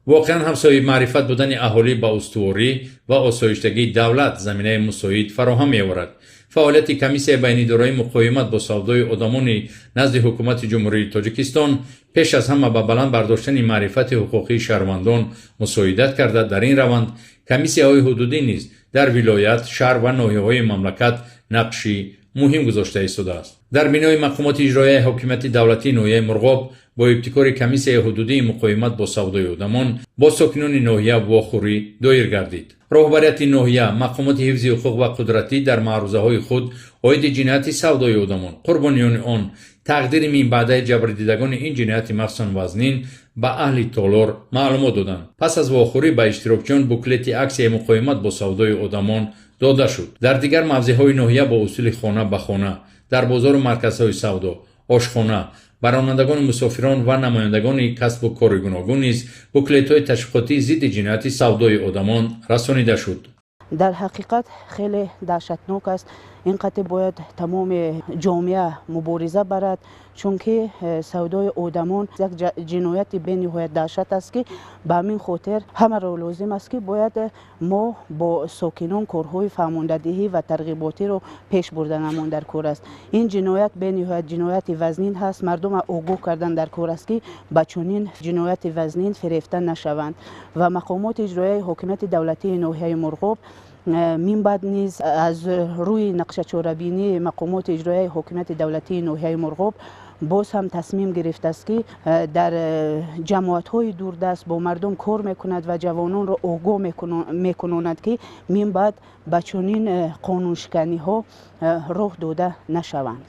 واقعا هم صاحب معرفت بودن اهالی با استواری و آسایشتگی دولت زمینه مساعد فراهم می‌آورد. فعالیت کمیسیون بین‌الدوله‌ای مقاومت با سودای آدمانی نزد حکومت جمهوری تاجیکستان پیش از همه به بلند برداشتن معرفت حقوقی شهروندان مساعدت کرده. در این روند کمیسیون‌های حدودی نیز در ولایت، شهر و ناحیه‌های مملکت نقشی مهم گذاشته ایستاده است. در بینای مقامات اجرایی حکومت دولتی ناحیه مرغاب با ابتکار کمیسیون حدودی مقاومت با سودای آدمان با ساکنان ناحیه واخوری دایر گردید. رهبریت ناحیه مقامات حفظ حقوق و قدرتی در معروضه‌های خود عاید جنایت سودای آدمان قربانیان آن تقدیر من بعد جبر دیدگان این جنایت مخصوصاً وزنین به اهل تالار معلومات دادند. پس از واخوری به اشتراکچیان بوکلت عکس مقاومت با سودای آدمان داده شد. در دیگر موضع‌های ناحیه با اصول خانه به خانه، در بازار و مرکزهای سودا، آشخانه، برانندگان مسافران و نمایندگان کسب و کار گوناگون نیز بوکلت‌های تشویقاتی ضد جنایت سودای آدمان رسانیده شد. در حقیقت خیلی دهشتناک است. این قطعه باید تمام جامعه مبارزه برد، چون که سودای آدمان یک جنایت به نهایت دهشت است که به همین خاطر همه را لازم است که باید ما با ساکنان کارهای فرماندهی و ترغیباتی رو پیش بردن امان در کار است. این جنایت به نهایت جنایت وزنین هست. مردم آگاه کردن در کار است که به چنین جنایت وزنین فریفته نشوند و مقامات اجرایی حکومت دولتی ناحیه مرغاب من بعد نیز از روی نقشه چاره‌بینی مقامات اجرایی حکومت دولتی ناحیه مرغاب باز هم تصمیم گرفته است که در جماعت‌های دوردست با مردم کار میکند و جوانان را آگاه میکناند که من بعد به چنین قانونشکنی ها راه داده نشوند.